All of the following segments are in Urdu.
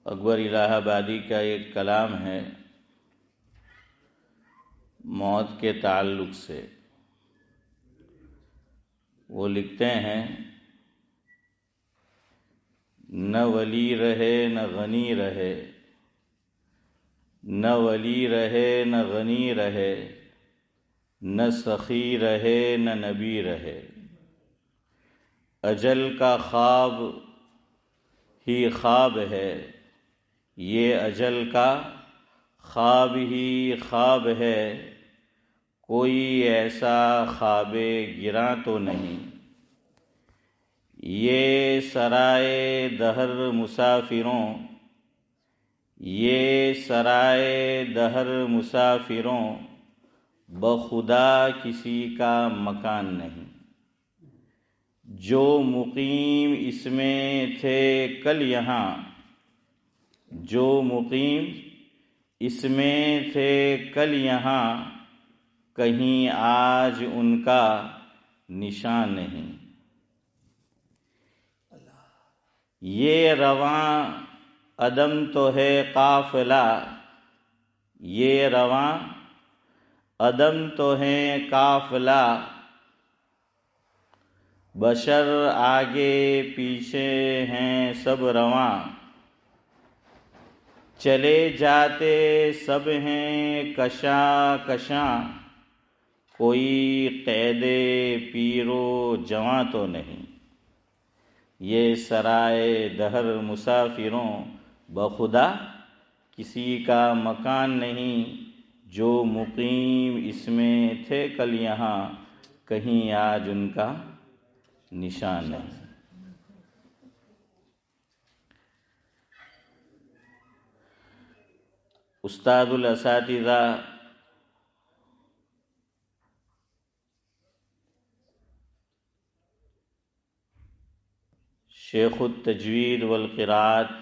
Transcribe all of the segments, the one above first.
اکبر الہ آبادی کا ایک کلام ہے موت کے تعلق سے۔ وہ لکھتے ہیں، نہ ولی رہے نہ غنی رہے، نہ ولی رہے نہ غنی رہے، نہ سخی رہے نہ نبی رہے، اجل کا خواب ہی خواب ہے، یہ اجل کا خواب ہی خواب ہے، کوئی ایسا خواب گراں تو نہیں۔ یہ سرائے دہر مسافروں، یہ سرائے دہر مسافروں، بخدا کسی کا مکان نہیں۔ جو مقیم اس میں تھے کل یہاں، جو مقیم اس میں تھے کل یہاں، کہیں آج ان کا نشان نہیں۔ یہ رواں عدم تو ہے قافلہ، یہ رواں عدم تو ہے قافلہ، بشر آگے پیچھے ہیں سب رواں، چلے جاتے سب ہیں کشاں کشاں، کوئی قید پیر و جواں تو نہیں۔ یہ سرائے دہر مسافروں، بخدا کسی کا مکان نہیں۔ جو مقیم اس میں تھے کل یہاں، کہیں آج ان کا نشان نہیں۔ استاد الاساتذہ شیخ التجوید والقراءت،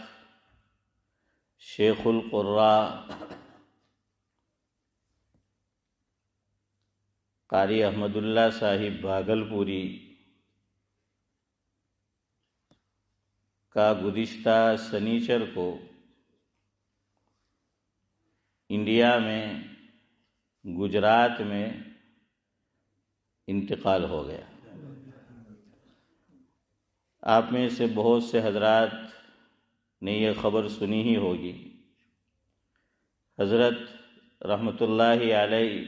شیخ القراء قاری احمد اللہ صاحب بھاگلپوری کا گزشتہ سنیچر کو انڈیا میں گجرات میں انتقال ہو گیا۔ آپ میں سے بہت سے حضرات نے یہ خبر سنی ہی ہوگی۔ حضرت رحمۃ اللہ علیہ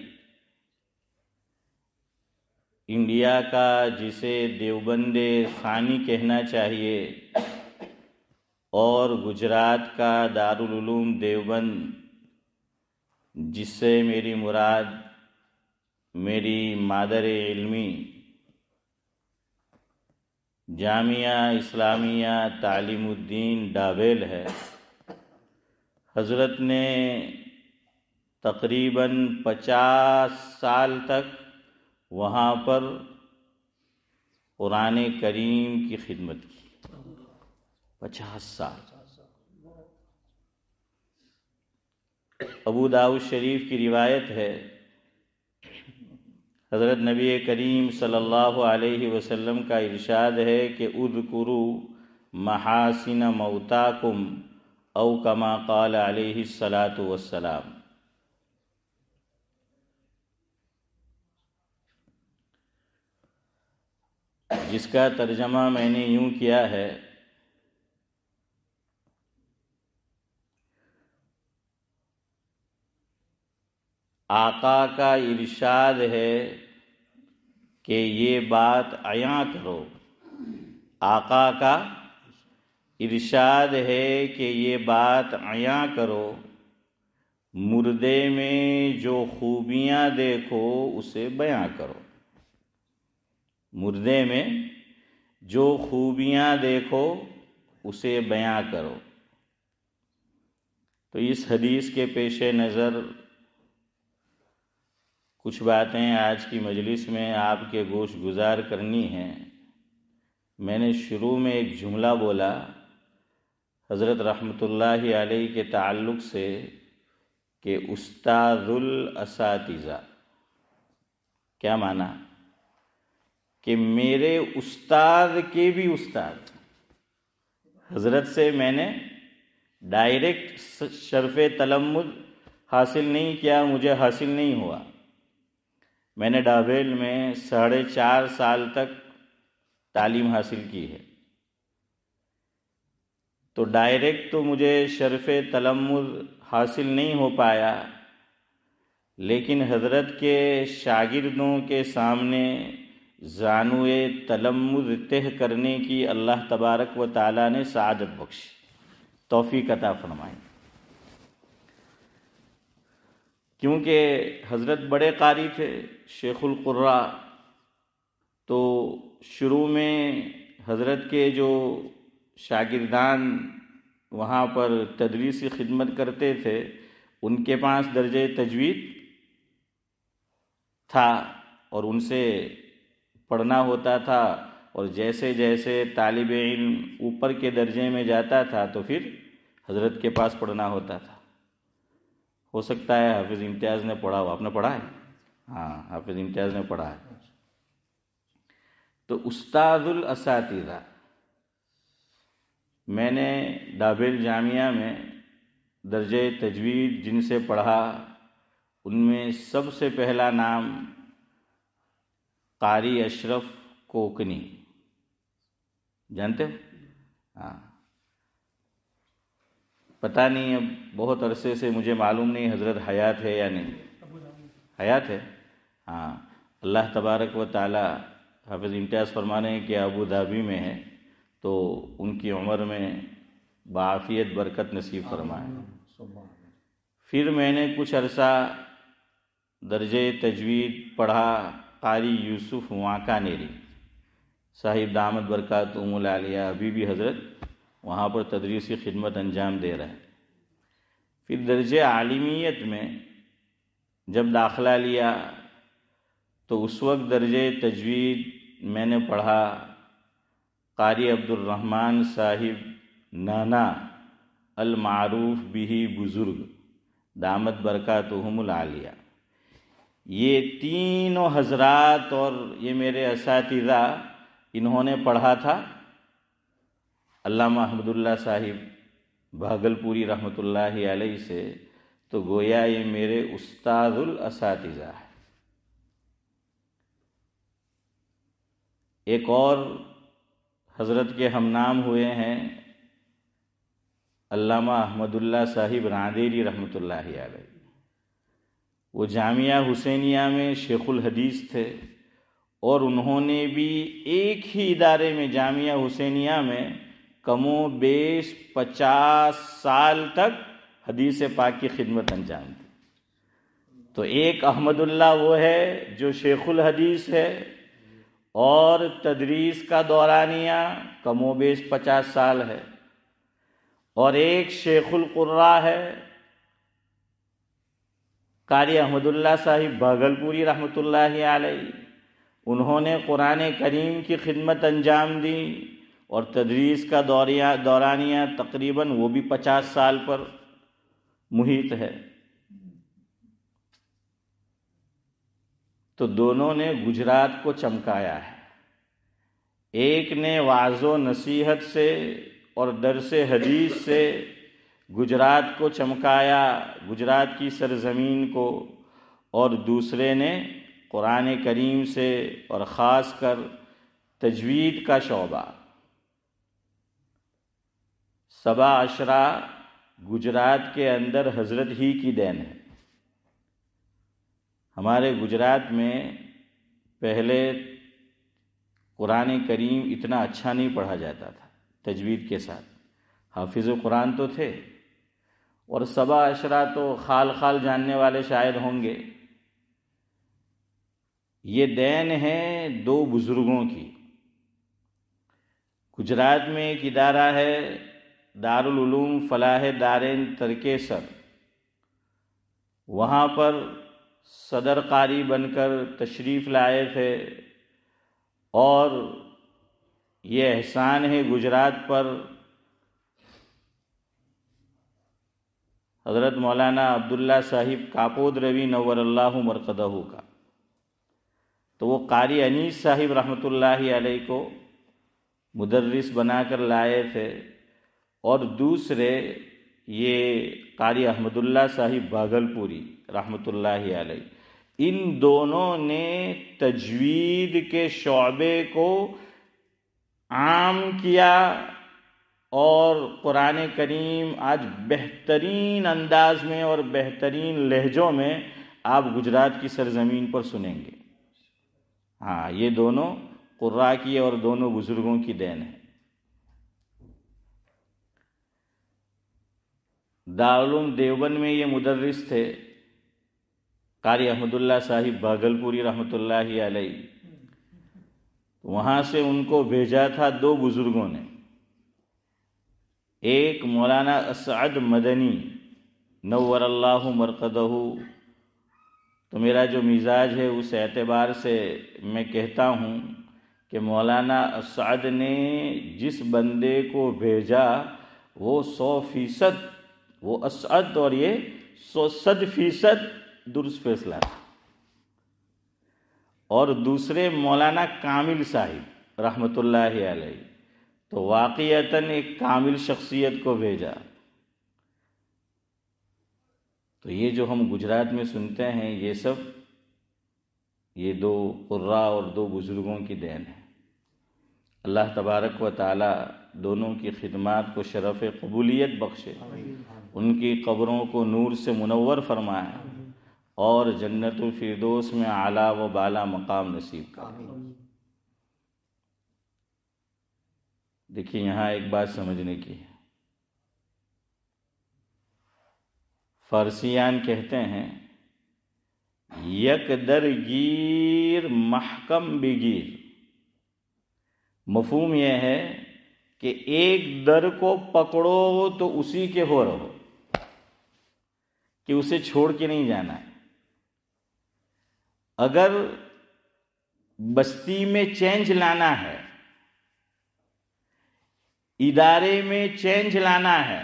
انڈیا کا جسے دیوبند ثانی کہنا چاہیے اور گجرات کا دارالعلوم دیوبند، جس سے میری مراد میری مادر علمی جامعہ اسلامیہ تعلیم الدین ڈابیل ہے، حضرت نے تقریباً 50 سال تک وہاں پر قرآن کریم کی خدمت کی۔ 50 سال۔ ابو داؤد شریف کی روایت ہے، حضرت نبی کریم صلی اللہ علیہ وسلم کا ارشاد ہے کہ اذکروا محاسن موتاکم، او کما قال علیہ الصلاۃ والسلام۔ جس کا ترجمہ میں نے یوں کیا ہے، آقا کا ارشاد ہے کہ یہ بات عیاں کرو، آقا کا ارشاد ہے کہ یہ بات عیاں کرو، مردے میں جو خوبیاں دیکھو اسے بیاں کرو، مردے میں جو خوبیاں دیکھو اسے بیاں کرو۔ تو اس حدیث کے پیش نظر کچھ باتیں آج کی مجلس میں آپ کے گوش گزار کرنی ہیں۔ میں نے شروع میں ایک جملہ بولا حضرت رحمۃ اللہ علیہ کے تعلق سے کہ استاد الاساتذہ، کیا معنی؟ کہ میرے استاد کے بھی استاد، حضرت سے میں نے ڈائریکٹ شرف تلمذ حاصل نہیں کیا، مجھے حاصل نہیں ہوا۔ میں نے ڈابیل میں 4.5 سال تک تعلیم حاصل کی ہے، تو ڈائریکٹ تو مجھے شرف تلمذ حاصل نہیں ہو پایا، لیکن حضرت کے شاگردوں کے سامنے زانوئے تلمذ طے کرنے کی اللہ تبارک و تعالیٰ نے سعادت بخشی، توفیق عطا فرمائی۔ کیونکہ حضرت بڑے قاری تھے، شیخ القراء، تو شروع میں حضرت کے جو شاگردان وہاں پر تدریسی خدمت کرتے تھے، ان کے پاس درجہ تجوید تھا اور ان سے پڑھنا ہوتا تھا، اور جیسے جیسے طالب علم اوپر کے درجے میں جاتا تھا تو پھر حضرت کے پاس پڑھنا ہوتا تھا۔ ہو سکتا ہے حافظ امتیاز نے پڑھا ہو، آپ نے پڑھا ہے؟ ہاں، حافظ امتیاز نے پڑھا ہے۔ تو استاد الاساتذہ، میں نے ڈابیل جامعہ میں درجہ تجوید جن سے پڑھا، ان میں سب سے پہلا نام قاری اشرف کوکنی، جانتے ہو؟ ہاں، پتہ نہیں، اب بہت عرصے سے مجھے معلوم نہیں حضرت حیات ہے یا نہیں۔ حیات ہے؟ ہاں، اللہ تبارک و تعالی، حافظ امتیاز فرمانے ہیں کہ ابو ظبی میں ہے، تو ان کی عمر میں بعافیت برکت نصیب فرمائے۔ پھر میں نے کچھ عرصہ درجہ تجوید پڑھا قاری یوسف واکانیری صاحب دامت برکاتہم العالیہ، ابھی بھی حضرت وہاں پر تدریسی خدمت انجام دے رہے ہیں۔ پھر درجہ عالمیت میں جب داخلہ لیا تو اس وقت درجہ تجوید میں نے پڑھا قاری عبد الرحمن صاحب نانا المعروف بھی بزرگ دامت برکاتہم العالیہ۔ یہ تینوں حضرات اور یہ میرے اساتذہ، انہوں نے پڑھا تھا علامہ احمد اللہ صاحب بھاگلپوری رحمۃ اللہ علیہ سے، تو گویا یہ میرے استاد الاساتذہ ہے۔ ایک اور حضرت کے ہم نام ہوئے ہیں علامہ احمد اللہ صاحب راندیری رحمۃ اللہ علیہ، وہ جامعہ حسینیہ میں شیخ الحدیث تھے، اور انہوں نے بھی ایک ہی ادارے میں جامعہ حسینیہ میں کم و بیش 50 سال تک حدیث پاک کی خدمت انجام دی۔ تو ایک احمد اللہ وہ ہے جو شیخ الحدیث ہے اور تدریس کا دورانیہ کم و بیش 50 سال ہے، اور ایک شیخ القراء ہے قاری احمد اللہ صاحب بھاگلپوری رحمۃ اللہ علیہ، انہوں نے قرآن کریم کی خدمت انجام دی اور تدریس کا دورانیہ تقریباً وہ بھی 50 سال پر محیط ہے۔ تو دونوں نے گجرات کو چمکایا ہے، ایک نے وعظ و نصیحت سے اور درس حدیث سے گجرات کو چمکایا، گجرات کی سرزمین کو، اور دوسرے نے قرآن کریم سے اور خاص کر تجوید کا شعبہ۔ 7 عشرہ گجرات کے اندر حضرت ہی کی دین ہے۔ ہمارے گجرات میں پہلے قرآن کریم اتنا اچھا نہیں پڑھا جاتا تھا، تجوید کے ساتھ حافظ قرآن تو تھے، اور 7 عشرہ تو خال خال جاننے والے شاید ہوں گے۔ یہ دین ہے 2 بزرگوں کی۔ گجرات میں ایک ادارہ ہے دارالعلوم فلاح دارین ترکیسر، وہاں پر صدر قاری بن کر تشریف لائے تھے، اور یہ احسان ہے گجرات پر حضرت مولانا عبداللہ صاحب کاپود روی نور اللہ مرقدہ کا۔ تو وہ قاری انیس صاحب رحمۃ اللہ علیہ کو مدرس بنا کر لائے تھے، اور دوسرے یہ قاری احمد اللہ صاحب بھاگلپوری رحمۃ اللہ علیہ، ان دونوں نے تجوید کے شعبے کو عام کیا، اور قرآن کریم آج بہترین انداز میں اور بہترین لہجوں میں آپ گجرات کی سرزمین پر سنیں گے۔ ہاں، یہ دونوں قراء کی اور دونوں بزرگوں کی دین ہے۔ دارالعلوم دیوبند میں یہ مدرس تھے قاری احمد اللہ صاحب بھاگلپوری رحمۃ اللہ علیہ، وہاں سے ان کو بھیجا تھا دو بزرگوں نے، ایک مولانا اسعد مدنی نور اللہ مرقدہ۔ تو میرا جو مزاج ہے اس اعتبار سے میں کہتا ہوں کہ مولانا اسعد نے جس بندے کو بھیجا وہ 100% وہ اسعد، اور یہ 100% درست فیصلہ تھا۔ اور دوسرے مولانا کامل صاحب رحمۃ اللہ علیہ، تو واقعتاً ایک کامل شخصیت کو بھیجا۔ تو یہ جو ہم گجرات میں سنتے ہیں یہ سب یہ دو قراء اور دو بزرگوں کی دین ہے۔ اللہ تبارک و تعالی دونوں کی خدمات کو شرف قبولیت بخشے، ان کی قبروں کو نور سے منور فرمائے، اور جنت الفردوس میں اعلیٰ و بالا مقام نصیب کرے۔ دیکھیے یہاں ایک بات سمجھنے کی ہے، فارسیان کہتے ہیں یک در گیر محکم بگیر، مفہوم یہ ہے کہ ایک در کو پکڑو تو اسی کے ہو رہو، کہ اسے چھوڑ کے نہیں جانا ہے۔ اگر بستی میں چینج لانا ہے، ادارے میں چینج لانا ہے،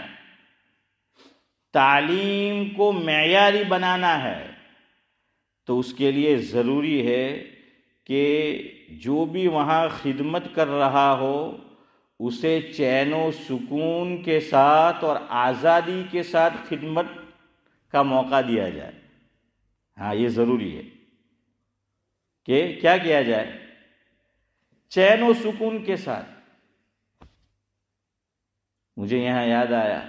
تعلیم کو معیاری بنانا ہے، تو اس کے لیے ضروری ہے کہ جو بھی وہاں خدمت کر رہا ہو اسے چین و سکون کے ساتھ اور آزادی کے ساتھ خدمت کا موقع دیا جائے۔ ہاں، یہ ضروری ہے کہ کیا کیا جائے؟ چین و سکون کے ساتھ۔ مجھے یہاں یاد آیا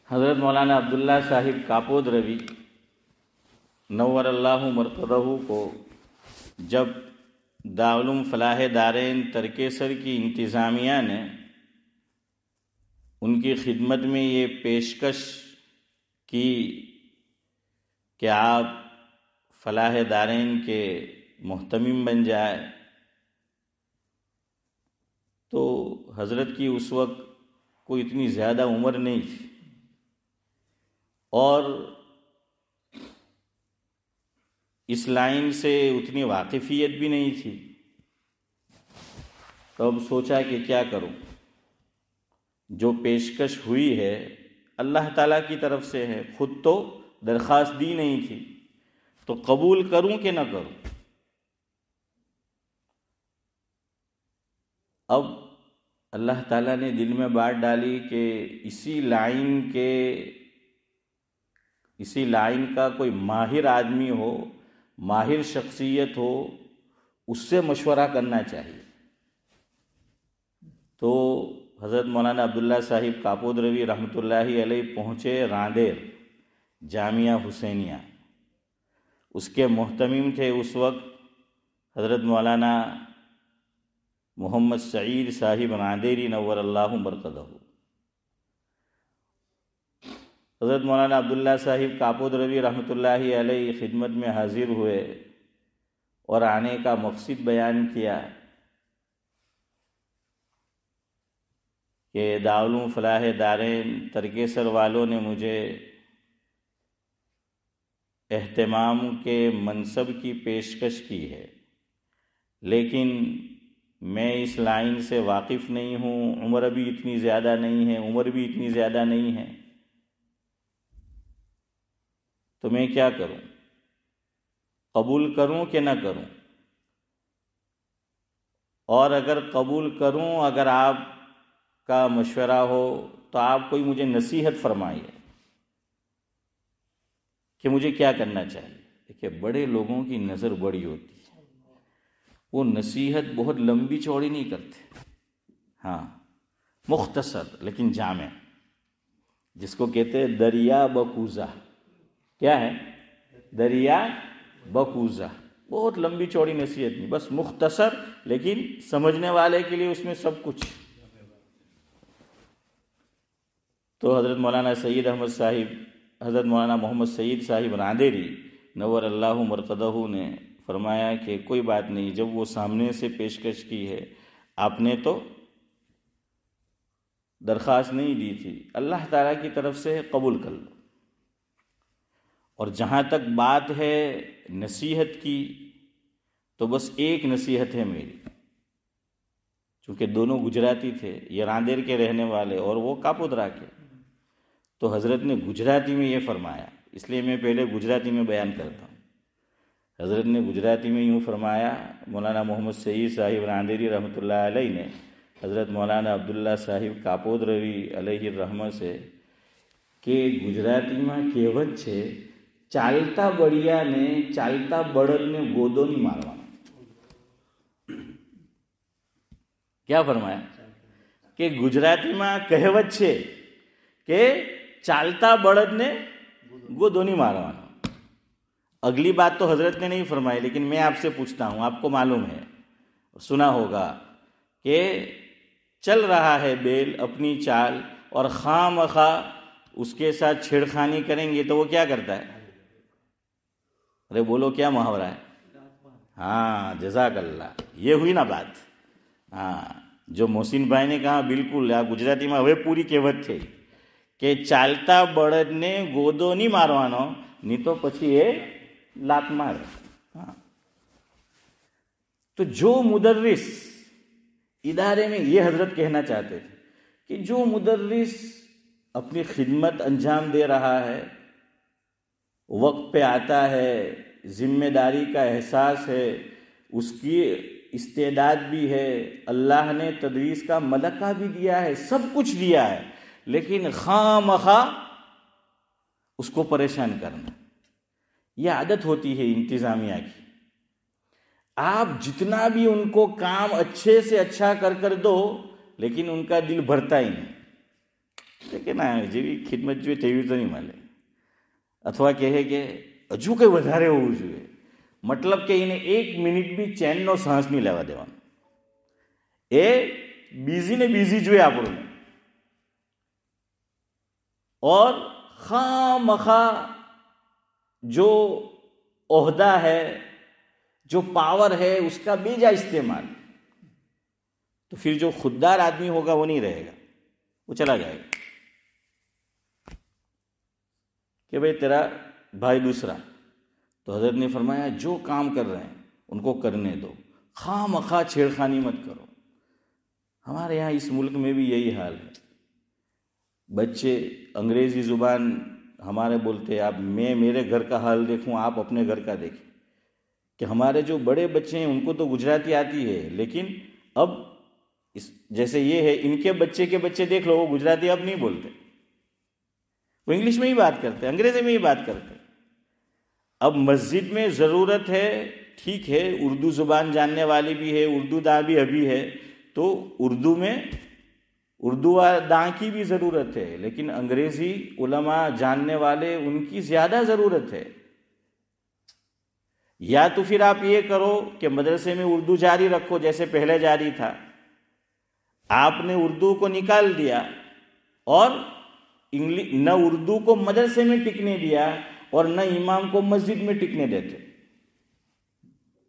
حضرت مولانا عبداللہ صاحب کاپود روی نور اللہ مرقدہ کو جب دارالعلوم فلاح دارین ترکیسر کی انتظامیہ نے ان کی خدمت میں یہ پیشکش کی کہ آپ فلاح دارین کے محتمم بن جائے، تو حضرت کی اس وقت کوئی اتنی زیادہ عمر نہیں تھی، اور اس لائن سے اتنی واقفیت بھی نہیں تھی۔ تو اب سوچا کہ کیا کروں، جو پیشکش ہوئی ہے اللہ تعالیٰ کی طرف سے ہے، خود تو درخواست دی نہیں تھی، تو قبول کروں کہ نہ کروں۔ اب اللہ تعالیٰ نے دل میں بات ڈالی کہ اسی لائن کا کوئی ماہر آدمی ہو، ماہر شخصیت ہو، اس سے مشورہ کرنا چاہیے۔ تو حضرت مولانا عبداللہ صاحب کاپود روی رحمۃ اللہ علیہ پہنچے راندیر جامعہ حسینیہ۔ اس کے محتمم تھے اس وقت حضرت مولانا محمد سعید صاحب راندیری نور اللہ مرقدہ۔ حضرت مولانا عبداللہ صاحب کاپود روی رحمۃ اللہ علیہ خدمت میں حاضر ہوئے اور آنے کا مقصد بیان کیا کہ دارالعلوم فلاح دارین ترکیسر والوں نے مجھے اہتمام کے منصب کی پیشکش کی ہے، لیکن میں اس لائن سے واقف نہیں ہوں، عمر بھی اتنی زیادہ نہیں ہے، تو میں کیا کروں، قبول کروں کہ نہ کروں؟ اور اگر قبول کروں، اگر آپ کا مشورہ ہو تو آپ کوئی مجھے نصیحت فرمائیے کہ مجھے کیا کرنا چاہیے. دیکھیے بڑے لوگوں کی نظر بڑی ہوتی ہے، وہ نصیحت بہت لمبی چوڑی نہیں کرتے، ہاں مختصر لیکن جامع، جس کو کہتے ہیں دریا بکوزہ. کیا ہے؟ دریا بکوزہ. بہت لمبی چوڑی نصیحت نہیں، بس مختصر لیکن سمجھنے والے کے لیے اس میں سب کچھ. تو حضرت مولانا سید احمد صاحب، حضرت مولانا محمد سعید صاحب راندیری نور اللہ مرقدہ نے فرمایا کہ کوئی بات نہیں، جب وہ سامنے سے پیشکش کی ہے، آپ نے تو درخواست نہیں دی تھی، اللہ تعالیٰ کی طرف سے قبول کر لو. اور جہاں تک بات ہے نصیحت کی، تو بس ایک نصیحت ہے میری، چونکہ دونوں گجراتی تھے، یہ راندیر کے رہنے والے اور وہ کاپودرا کے، تو حضرت نے گجراتی میں یہ فرمایا، اس لیے میں پہلے گجراتی میں بیان کرتا ہوں. حضرت نے گجراتی میں یوں فرمایا، مولانا محمد سعید صاحب راندیری رحمۃ اللہ علیہ نے حضرت مولانا عبداللہ صاحب કાપોદ્રવી علیہ الرحمہ سے کہ ગુજરાતીમાં કહેવત છે ચાલતા બળિયાને ચાલતા બળદને ગોદો નહીં મારવાનો. کیا فرمایا کہ ગુજરાતીમાં કહેવત છે کہ ચાલતા બળદને ગોદો નહીં મારવાનો. اگلی بات تو حضرت نے نہیں فرمائی، لیکن میں آپ سے پوچھتا ہوں، آپ کو معلوم ہے، سنا ہوگا کہ چل رہا ہے بیل اپنی چال اور خواہ مخواہ اس کے ساتھ چھیڑخانی کریں گے تو وہ کیا کرتا ہے؟ ارے بولو کیا محاورہ ہے؟ ہاں جزاک اللہ، یہ ہوئی نا بات. ہاں جو محسن بھائی نے کہا بالکل، گجراتی میں હવે પૂરી કહેવત થઈ કે ચાલતા બળદને ગોદો નહીં મારવાનો, નહીં તો પછી એ લાત મારે. ہاں تو جو مدرس ادارے میں، یہ حضرت کہنا چاہتے تھے کہ جو مدرس اپنی خدمت انجام دے رہا ہے، وقت پہ آتا ہے، ذمہ داری کا احساس ہے، اس کی استعداد بھی ہے، اللہ نے تدریس کا ملکہ بھی دیا ہے، سب کچھ دیا ہے، لیکن خواہ مخواہ اس کو پریشان کرنا، یہ عادت ہوتی ہے انتظامیہ کی. آپ جتنا بھی ان کو کام اچھے سے اچھا کر دو، لیکن ان کا دل بھرتا ہی نہیں. لیکن જેવી ખિદમત જોઈએ તેવી તો નહીં મળે, અથવા કહે કે હજુ કંઈ વધારે હોવું જોઈએ, મતલબ કે એને એક મિનિટ બી ચેનનો શ્વાસ નહીં લેવા દેવાનો. એ બીઝી ને બીઝી જોઈએ આપણને, اور خواہ مخواہ جو عہدہ ہے، جو پاور ہے، اس کا بیجا استعمال. تو پھر جو خوددار آدمی ہوگا وہ نہیں رہے گا، وہ چلا جائے گا کہ بھئی تیرا بھائی دوسرا. تو حضرت نے فرمایا جو کام کر رہے ہیں ان کو کرنے دو، خواہ مخواہ چھیڑخانی مت کرو. ہمارے یہاں اس ملک میں بھی یہی حال ہے. بچے انگریزی زبان ہمارے بولتے، آپ میں میرے گھر کا حال دیکھوں، آپ اپنے گھر کا دیکھیں کہ ہمارے جو بڑے بچے ہیں ان کو تو گجراتی آتی ہے، لیکن اب جیسے یہ ہے، ان کے بچے دیکھ لو، وہ گجراتی اب نہیں بولتے، وہ انگلش میں ہی بات کرتے، انگریزی میں ہی بات کرتے. اب مسجد میں ضرورت ہے، ٹھیک ہے، اردو زبان جاننے والی بھی ہے، اردو داں بھی ابھی ہے، تو اردو میں اردو داں کی بھی ضرورت ہے، لیکن انگریزی علماء جاننے والے ان کی زیادہ ضرورت ہے. یا تو پھر آپ یہ کرو کہ مدرسے میں اردو جاری رکھو جیسے پہلے جاری تھا، آپ نے اردو کو نکال دیا اور نہ اردو کو مدرسے میں ٹکنے دیا اور نہ امام کو مسجد میں ٹکنے دیتے،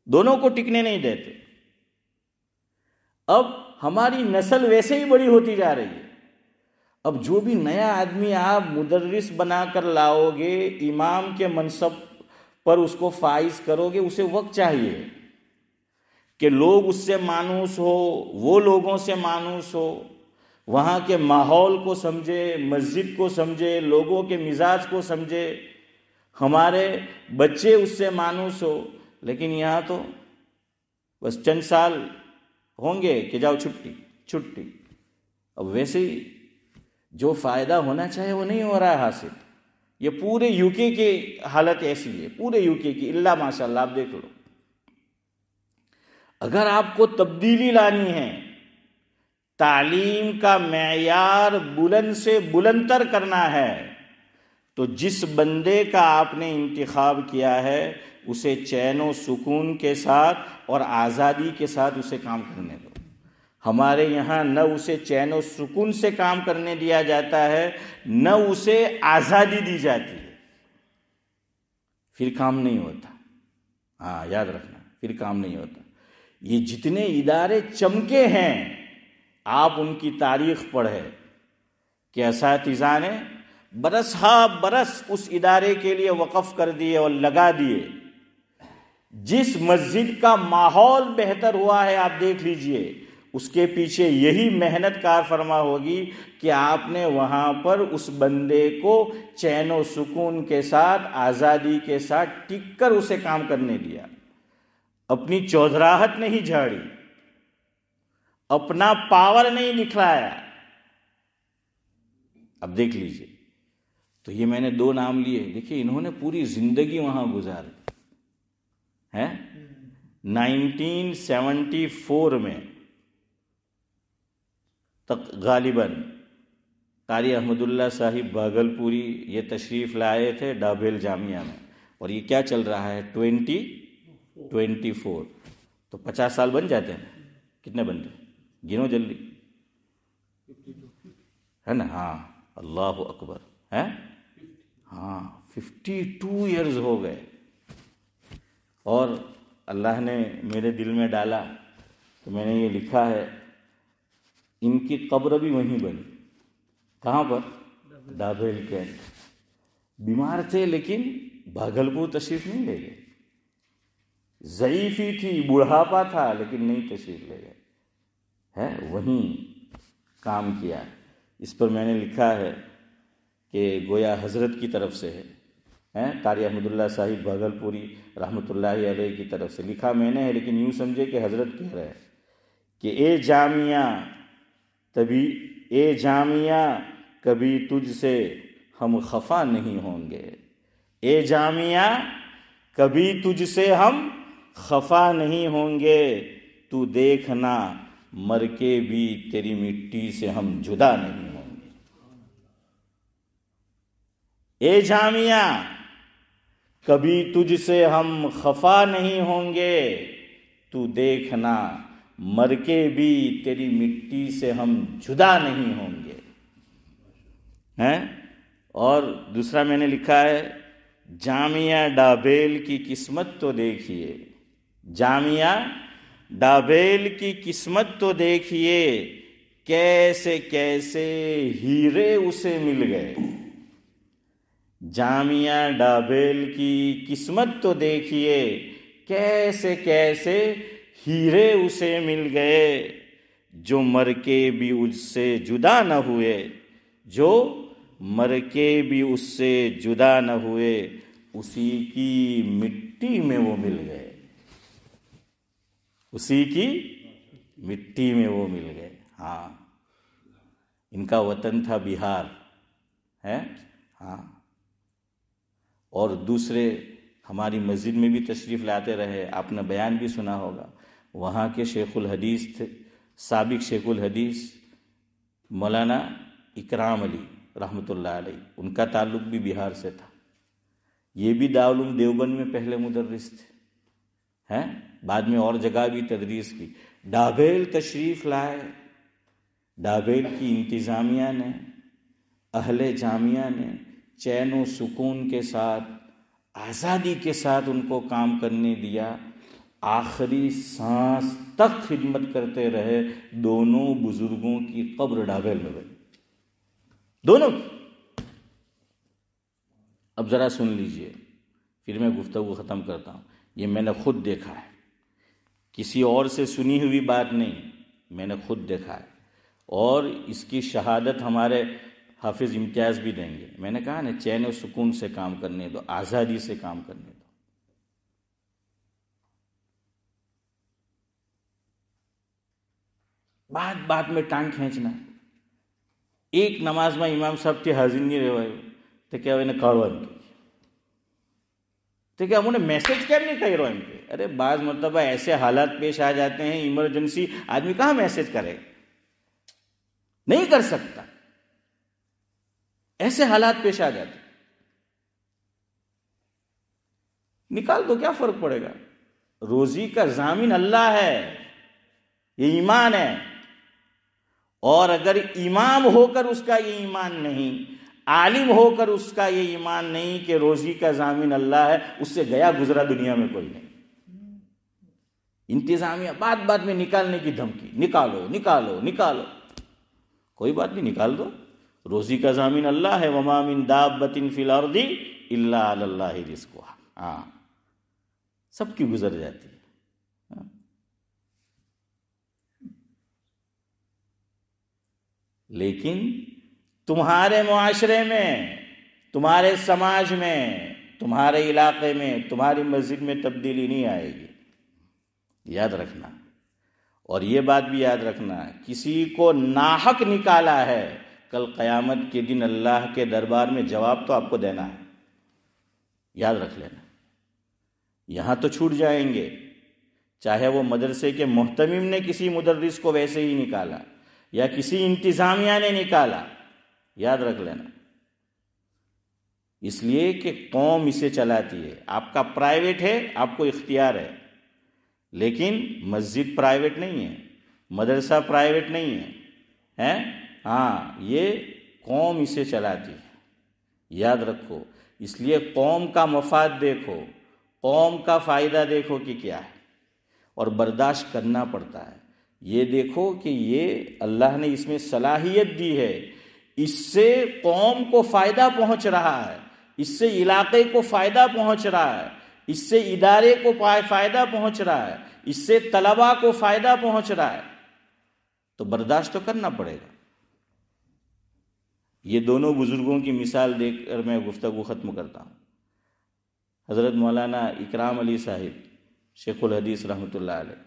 دونوں کو ٹکنے نہیں دیتے. اب ہماری نسل ویسے ہی بڑی ہوتی جا رہی ہے. اب جو بھی نیا آدمی آپ مدرس بنا کر لاؤ گے، امام کے منصب پر اس کو فائز کرو گے، اسے وقت چاہیے کہ لوگ اس سے مانوس ہو، وہ لوگوں سے مانوس ہو، وہاں کے ماحول کو سمجھے، مسجد کو سمجھے، لوگوں کے مزاج کو سمجھے، ہمارے بچے اس سے مانوس ہو. لیکن یہاں تو بس چند سال ہوں گے کہ جاؤ چھٹی چھٹی. اب ویسے ہی جو فائدہ ہونا چاہے وہ نہیں ہو رہا ہے حاصل. یہ پورے یو کے کی حالت ایسی ہے، پورے یو کے کی، اللہ ماشاء اللہ آپ دیکھ لو. اگر آپ کو تبدیلی لانی ہے، تعلیم کا معیار بلند سے بلند تر کرنا ہے، تو جس بندے کا آپ نے انتخاب کیا ہے اسے چین و سکون کے ساتھ اور آزادی کے ساتھ اسے کام کرنے دو. ہمارے یہاں نہ اسے چین و سکون سے کام کرنے دیا جاتا ہے، نہ اسے آزادی دی جاتی ہے. پھر کام نہیں ہوتا. ہاں یاد رکھنا، پھر کام نہیں ہوتا. یہ جتنے ادارے چمکے ہیں آپ ان کی تاریخ پڑھیں کہ اساتذہ نے برس ہا برس اس ادارے کے لیے وقف کر دیے اور لگا دیے. جس مسجد کا ماحول بہتر ہوا ہے آپ دیکھ لیجئے، اس کے پیچھے یہی محنت کار فرما ہوگی کہ آپ نے وہاں پر اس بندے کو چین و سکون کے ساتھ، آزادی کے ساتھ ٹک کر اسے کام کرنے دیا. اپنی چودراہٹ نہیں جھاڑی، اپنا پاور نہیں دکھلایا. اب دیکھ لیجئے. تو یہ میں نے 2 نام لیے، دیکھیے انہوں نے پوری زندگی وہاں گزاری ہے. 1974 میں غالباً قاری احمد اللہ صاحب بھاگلپوری یہ تشریف لائے تھے ڈابھیل جامعہ میں، اور یہ کیا چل رہا ہے 2024. تو 50 سال بن جاتے ہیں. کتنے بنتے ہیں گنو جلدی، ہے نا؟ ہاں اللہ اکبر ہے. ہاں 52 ایئرز ہو گئے. اور اللہ نے میرے دل میں ڈالا تو میں نے یہ لکھا ہے، ان کی قبر بھی وہیں بنی. کہاں پر؟ ڈابھیل کے. بیمار تھے لیکن بھاگلپور تشریف نہیں لے گئے. ضعیف ہی تھی، بڑھاپا تھا لیکن نہیں تشریف لے گئے، ہے وہیں کام کیا. اس پر میں نے لکھا ہے کہ گویا حضرت کی طرف سے ہے، قاری احمد اللہ صاحب بھاگلپوری رحمۃ اللہ علیہ کی طرف سے لکھا میں نے ہے، لیکن یوں سمجھے کہ حضرت کہہ رہے ہیں کہ اے جامعہ کبھی تجھ سے ہم خفا نہیں ہوں گے. اے جامعہ کبھی تجھ سے ہم خفا نہیں ہوں گے، تو دیکھنا مر کے بھی تیری مٹی سے ہم جدا نہیں ہوں گے. اے جامعہ کبھی تجھ سے ہم خفا نہیں ہوں گے، تو دیکھنا مر کے بھی تیری مٹی سے ہم جدا نہیں ہوں گے. ہیں؟ اور دوسرا میں نے لکھا ہے، جامعہ ڈابھیل کی قسمت تو دیکھیے، جامعہ ڈابھیل کی قسمت تو دیکھیے، کیسے کیسے ہیرے اسے مل گئے. جامعہ ڈابھیل کی قسمت تو دیکھیے، کیسے کیسے ہیرے اسے مل گئے، جو مر کے بھی اس سے جدا نہ ہوئے، جو مر کے بھی اس سے جدا نہ ہوئے، اسی کی مٹی میں وہ مل گئے، اسی کی مٹی میں وہ مل گئے. ہاں ان کا وطن تھا بہار ہے. ہاں اور دوسرے ہماری مسجد میں بھی تشریف لاتے رہے، آپ نے بیان بھی سنا ہوگا. وہاں کے شیخ الحدیث تھے، سابق شیخ الحدیث مولانا اکرام علی رحمۃ اللہ علیہ، ان کا تعلق بھی بہار سے تھا. یہ بھی دارالعلوم دیوبند میں پہلے مدرس تھے، ہیں بعد میں اور جگہ بھی تدریس کی. ڈابھیل تشریف لائے. ڈابھیل کی انتظامیہ نے، اہل جامعہ نے چین و سکون کے ساتھ، آزادی کے ساتھ ان کو کام کرنے دیا. آخری سانس تک خدمت کرتے رہے. دونوں بزرگوں کی قبر ڈابھیل میں بنی، دونوں کی. اب ذرا سن لیجئے، پھر میں گفتگو ختم کرتا ہوں. یہ میں نے خود دیکھا ہے، کسی اور سے سنی ہوئی بات نہیں، میں نے خود دیکھا ہے. اور اس کی شہادت ہمارے حافظ امتیاز بھی دیں گے. میں نے کہا نا چین و سکون سے کام کرنے دو، آزادی سے کام کرنے دو. بات بات میں ٹانگ کھینچنا ایک نماز میں امام صاحب تھی حاضر نہیں رہے تو کیا انہیں کاڑوا ان کی تو کیا انہیں میسج کیا نہیں کہہ رہا ان کے. ارے بعض مرتبہ ایسے حالات پیش آ جاتے ہیں ایمرجنسی، آدمی کہاں میسج کرے، نہیں کر سکتا، ایسے حالات پیش آ جاتے، نکال دو، کیا فرق پڑے گا. روزی کا ضامن اللہ ہے، یہ ایمان ہے. اور اگر امام ہو کر اس کا یہ ایمان نہیں، عالم ہو کر اس کا یہ ایمان نہیں کہ روزی کا ضامن اللہ ہے، اس سے گیا گزرا دنیا میں کوئی نہیں. انتظامیہ بات بات میں نکالنے کی دھمکی، نکالو نکالو نکالو، کوئی بات نہیں، نکال دو. روزی کا ضامن اللہ ہے. وما من دابۃ فی الارض الا علی اللہ رزقها. ہاں، سب کی گزر جاتی ہے. لیکن تمہارے معاشرے میں، تمہارے سماج میں، تمہارے علاقے میں، تمہاری مسجد میں تبدیلی نہیں آئے گی، یاد رکھنا. اور یہ بات بھی یاد رکھنا، کسی کو ناحق نکالا ہے، کل قیامت کے دن اللہ کے دربار میں جواب تو آپ کو دینا ہے، یاد رکھ لینا. یہاں تو چھوٹ جائیں گے، چاہے وہ مدرسے کے محتمم نے کسی مدرس کو ویسے ہی نکالا یا کسی انتظامیہ نے نکالا، یاد رکھ لینا. اس لیے کہ قوم اسے چلاتی ہے. آپ کا پرائیویٹ ہے، آپ کو اختیار ہے، لیکن مسجد پرائیویٹ نہیں ہے، مدرسہ پرائیویٹ نہیں ہے. ہاں، یہ قوم اسے چلاتی ہے، یاد رکھو. اس لیے قوم کا مفاد دیکھو، قوم کا فائدہ دیکھو کہ کیا ہے، اور برداشت کرنا پڑتا ہے. یہ دیکھو کہ یہ اللہ نے اس میں صلاحیت دی ہے، اس سے قوم کو فائدہ پہنچ رہا ہے، اس سے علاقے کو فائدہ پہنچ رہا ہے، اس سے ادارے کو فائدہ پہنچ رہا ہے، اس سے طلباء کو فائدہ پہنچ رہا ہے، تو برداشت تو کرنا پڑے گا. یہ دونوں بزرگوں کی مثال دیکھ کر میں گفتگو ختم کرتا ہوں. حضرت مولانا اکرام علی صاحب شیخ الحدیث رحمۃ اللہ علیہ،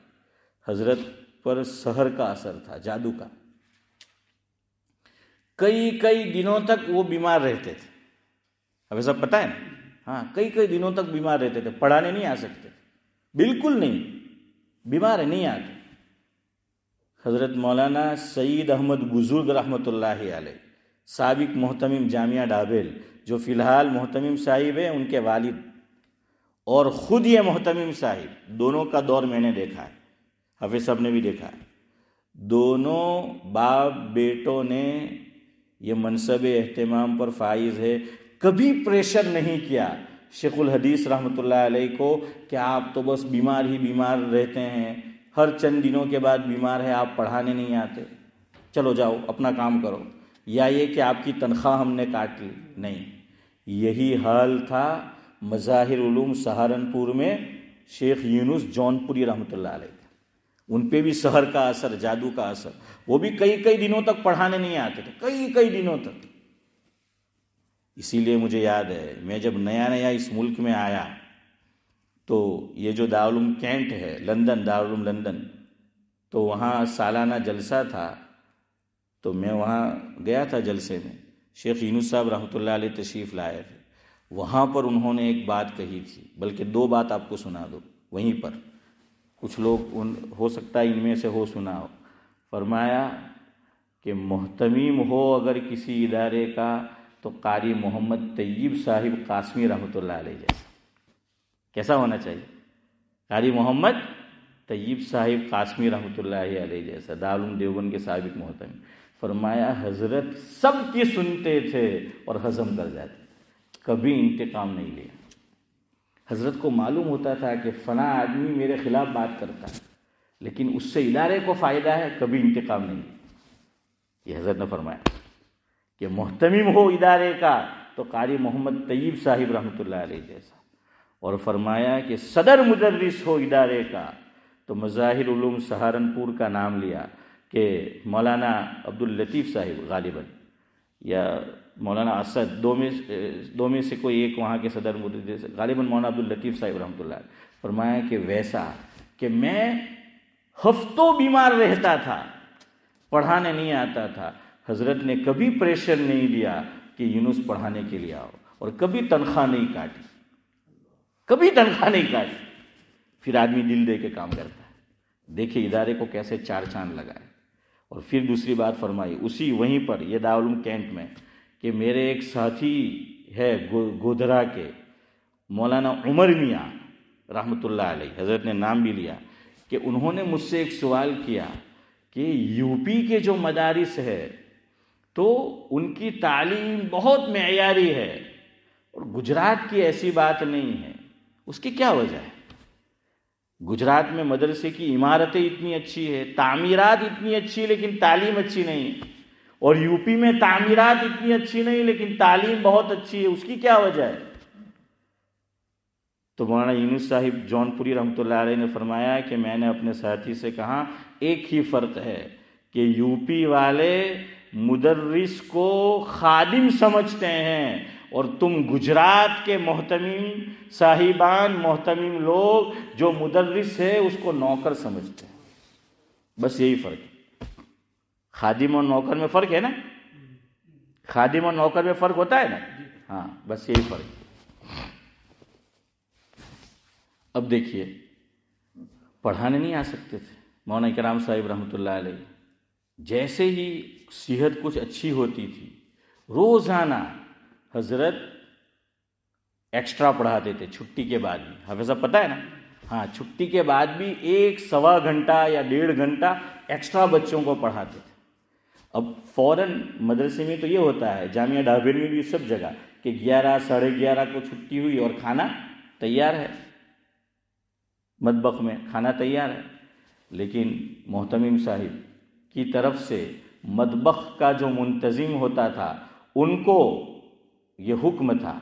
حضرت پر سحر کا اثر تھا، جادو کا. کئی دنوں تک وہ بیمار رہتے تھے. اب سب پتہ ہے نا؟ ہاں، کئی دنوں تک بیمار رہتے تھے، پڑھانے نہیں آ سکتے، بالکل نہیں، بیمار نہیں آتے. حضرت مولانا سعید احمد بزرگ رحمۃ اللہ علیہ، سابق محتمم جامعہ ڈابیل، جو فی الحال محتمم صاحب ہیں، ان کے والد اور خود یہ محتمم صاحب، دونوں کا دور میں نے دیکھا ہے، حافظ صاحب نے بھی دیکھا ہے. دونوں باپ بیٹوں نے یہ منصب اہتمام پر فائز ہے، کبھی پریشر نہیں کیا شیخ الحدیث رحمۃ اللہ علیہ کو کہ آپ تو بس بیمار ہی بیمار رہتے ہیں، ہر چند دنوں کے بعد بیمار ہے، آپ پڑھانے نہیں آتے، چلو جاؤ اپنا کام کرو، یا یہ کہ آپ کی تنخواہ ہم نے کاٹ لی. نہیں، یہی حال تھا مظاہر علوم سہارنپور میں شیخ یونس جونپوری رحمۃ اللہ علیہ کا. ان پہ بھی سحر کا اثر، جادو کا اثر. وہ بھی کئی دنوں تک پڑھانے نہیں آتے تھے، کئی دنوں تک. اسی لیے مجھے یاد ہے، میں جب نیا اس ملک میں آیا تو یہ جو دارالعلوم کینٹ ہے لندن، دارالعلوم لندن، تو وہاں سالانہ جلسہ تھا، تو میں وہاں گیا تھا جلسے میں. شیخ یونس صاحب رحمۃ اللہ علیہ تشریف لائے تھے. وہاں پر انہوں نے ایک بات کہی تھی، بلکہ 2 بات آپ کو سنا دو وہیں پر، کچھ لوگ ہو سکتا ہے ان میں سے ہو سنا ہو. فرمایا کہ محتمیم ہو اگر کسی ادارے کا تو قاری محمد طیب صاحب قاسمی رحمۃ اللہ علیہ جیسا. کیسا ہونا چاہیے؟ قاری محمد طیب صاحب قاسمی رحمۃ اللہ علیہ جیسا، دارالعلوم دیوبند کے سابق محتمم. فرمایا حضرت سب کی سنتے تھے اور ہضم کر جاتے، کبھی انتقام نہیں لیا. حضرت کو معلوم ہوتا تھا کہ فلاں آدمی میرے خلاف بات کرتا ہے، لیکن اس سے ادارے کو فائدہ ہے، کبھی انتقام نہیں لیا. یہ حضرت نے فرمایا کہ محتمم ہو ادارے کا تو قاری محمد طیب صاحب رحمۃ اللہ علیہ جیسا. اور فرمایا کہ صدر مدرس ہو ادارے کا تو مظاہر علوم سہارنپور کا نام لیا کہ مولانا عبداللطیف صاحب غالباً یا مولانا اسد، دو میں سے کوئی ایک وہاں کے صدر مدرس، غالباً مولانا عبداللطیف صاحب رحمۃ اللہ علیہ. فرمایا کہ ویسا کہ میں ہفتوں بیمار رہتا تھا، پڑھانے نہیں آتا تھا، حضرت نے کبھی پریشر نہیں دیا کہ یونس پڑھانے کے لیے آؤ، اور کبھی تنخواہ نہیں کاٹی، کبھی تنخواہ نہیں کاٹی۔ پھر آدمی دل دے کے کام کرتا ہے۔ دیکھیں ادارے کو کیسے چار چاند لگائے۔ اور پھر دوسری بات فرمائی اسی وہیں پر، یہ دارالعلوم کینٹ میں، کہ میرے ایک ساتھی ہے گودھرا کے، مولانا عمر میاں رحمۃ اللہ علیہ، حضرت نے نام بھی لیا، کہ انہوں نے مجھ سے ایک سوال کیا کہ یو پی کے جو مدارس ہے تو ان کی تعلیم بہت معیاری ہے، اور گجرات کی ایسی بات نہیں ہے، اس کی کیا وجہ ہے؟ گجرات میں مدرسے کی عمارتیں اتنی اچھی ہے، تعمیرات اتنی اچھی ہے، لیکن تعلیم اچھی نہیں ہے، اور یو پی میں تعمیرات اتنی اچھی نہیں لیکن تعلیم بہت اچھی ہے، اس کی کیا وجہ ہے؟ تو مولانا یونس صاحب جون پوری رحمۃ اللہ علیہ نے فرمایا کہ میں نے اپنے ساتھی سے کہا ایک ہی فرق ہے کہ یو پی والے مدرس کو خادم سمجھتے ہیں، اور تم گجرات کے محتمم صاحبان، محتمم لوگ جو مدرس ہے اس کو نوکر سمجھتے ہیں۔ بس یہی فرق ہے۔ خادم اور نوکر میں فرق ہے نا؟ خادم اور نوکر میں فرق ہوتا ہے نا؟ ہاں، بس یہی فرق ہے۔ اب دیکھیے، پڑھانے نہیں آ سکتے تھے مولانا اکرام صاحب رحمۃ اللہ علیہ، جیسے ہی صحت کچھ اچھی ہوتی تھی روزانہ حضرت ایکسٹرا پڑھاتے تھے، چھٹی کے بعد بھی۔ حافظ صاحب پتہ ہے نا؟ ہاں، چھٹی کے بعد بھی 1-1.25 گھنٹہ یا 1.5 گھنٹہ ایکسٹرا بچوں کو پڑھاتے تھے۔ اب فوراً مدرسے میں تو یہ ہوتا ہے، جامعہ ڈھابیر میں بھی سب جگہ، کہ 11-11:30 کو چھٹی ہوئی اور کھانا تیار ہے، مطبخ میں کھانا تیار ہے۔ لیکن محتمم صاحب کی طرف سے مطبخ کا جو منتظم ہوتا تھا ان کو یہ حکم تھا،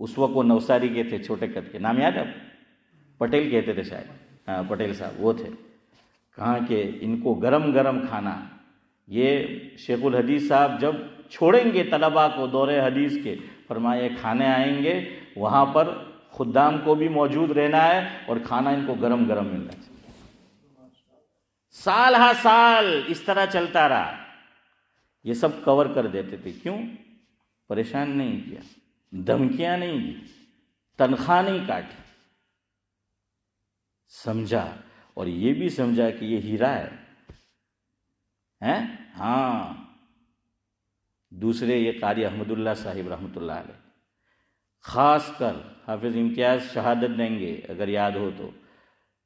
اس وقت وہ نوساری کے تھے، چھوٹے قد کے، نام یاد ہے؟ پٹیل کہتے تھے شاید، ہاں پٹیل صاحب وہ تھے، کہا کہ ان کو گرم گرم کھانا، یہ شیخ الحدیث صاحب جب چھوڑیں گے طلباء کو دور حدیث کے، فرمایا کھانے آئیں گے، وہاں پر خدام کو بھی موجود رہنا ہے اور کھانا ان کو گرم گرم ملنا چاہیے۔ سال ہا سال اس طرح چلتا رہا، یہ سب کور کر دیتے تھے۔ کیوں؟ پریشان نہیں کیا، دھمکیاں نہیں دی، تنخواہ نہیں کاٹی، سمجھا، اور یہ بھی سمجھا کہ یہ ہیرا ہے۔ ہاں، دوسرے یہ قاری احمد اللہ صاحب رحمۃ اللہ علیہ، خاص کر حافظ امتیاز شہادت دیں گے اگر یاد ہو تو،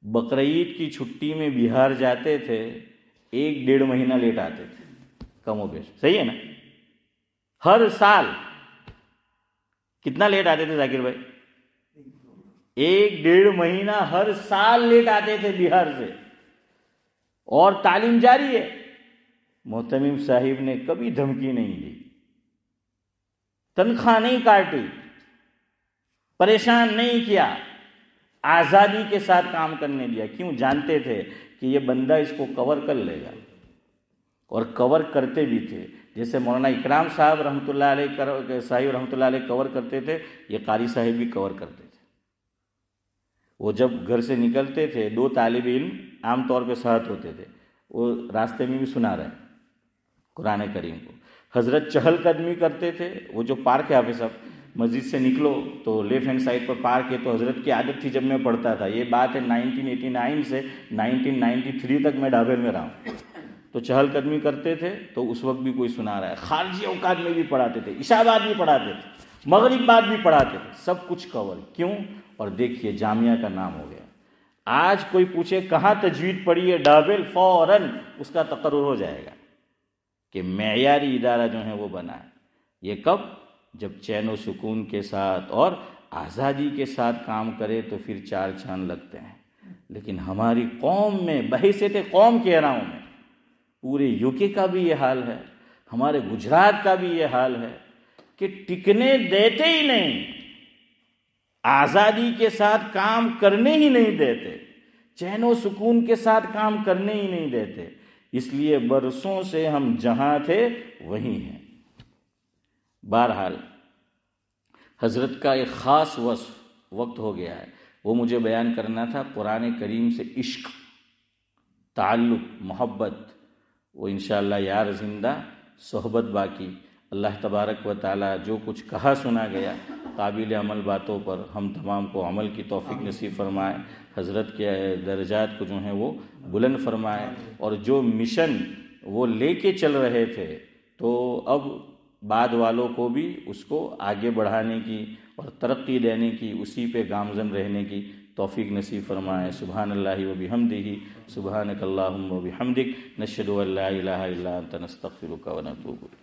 بقرعید کی چھٹی میں بہار جاتے تھے، 1-1.5 مہینہ لیٹ آتے تھے، کم و بیش، صحیح ہے نا؟ ہر سال کتنا لیٹ آتے تھے ذاکر بھائی؟ 1-1.5 مہینہ ہر سال لیٹ آتے تھے بہار سے، اور تعلیم جاری ہے۔ محتمم صاحب نے کبھی دھمکی نہیں دی، تنخواہ نہیں کاٹی، پریشان نہیں کیا، آزادی کے ساتھ کام کرنے دیا۔ کیوں؟ جانتے تھے کہ یہ بندہ اس کو کور کر لے گا، اور کور کرتے بھی تھے۔ جیسے مولانا اکرام صاحب رحمۃ اللہ علیہ کور کرتے تھے، یہ قاری صاحب بھی کور کرتے تھے۔ وہ جب گھر سے نکلتے تھے، 2 طالب علم عام طور پہ ساتھ ہوتے تھے، وہ راستے میں بھی سنا رہے ہیں قرآن کریم کو۔ حضرت چہل قدمی کرتے تھے، وہ جو پارک ہے حافظ صاحب، مسجد سے نکلو تو لیفٹ ہینڈ سائڈ پر پارک ہے، تو حضرت کی عادت تھی جب میں پڑھتا تھا، یہ بات ہے 1989 سے 1993 تک میں ڈھابیر میں رہا ہوں، تو چہل قدمی کرتے تھے تو اس وقت بھی کوئی سنا رہا ہے۔ خارجی اوقات میں بھی پڑھاتے تھے، عشاء بعد بھی پڑھاتے تھے، مغرب بعد بھی پڑھاتے تھے، سب کچھ کور۔ کیوں؟ اور دیکھیے جامعہ کا نام ہو گیا۔ آج کوئی پوچھے کہاں تجوید پڑھی ہے ڈھابیر، فوراً اس کا تقرر ہو جائے گا کہ معیاری ادارہ جو ہے وہ بنا ہے۔ یہ کب؟ جب چین و سکون کے ساتھ اور آزادی کے ساتھ کام کرے تو پھر چار چاند لگتے ہیں۔ لیکن ہماری قوم میں، بحیثیت قوم کہہ رہا ہوں میں، پورے یو کے کا بھی یہ حال ہے، ہمارے گجرات کا بھی یہ حال ہے کہ ٹکنے دیتے ہی نہیں، آزادی کے ساتھ کام کرنے ہی نہیں دیتے، چین و سکون کے ساتھ کام کرنے ہی نہیں دیتے۔ اس لیے برسوں سے ہم جہاں تھے وہیں ہیں۔ بہرحال حضرت کا ایک خاص وقت ہو گیا ہے، وہ مجھے بیان کرنا تھا۔ قرآن کریم سے عشق، تعلق، محبت، وہ انشاءاللہ یار زندہ صحبت باقی۔ اللہ تبارک و تعالی جو کچھ کہا سنا گیا قابل عمل باتوں پر ہم تمام کو عمل کی توفیق نصیب فرمائے، حضرت کے درجات کو جو ہیں وہ بلند فرمائے، اور جو مشن وہ لے کے چل رہے تھے تو اب بعد والوں کو بھی اس کو آگے بڑھانے کی اور ترقی دینے کی، اسی پہ گامزن رہنے کی توفیق نصیب فرمائے۔ سبحان اللہ و بحمدہ، سبحانک اللہم و بحمدک، نشہد ان لا الہ الا انت، نستغفرک و نتوب الیک۔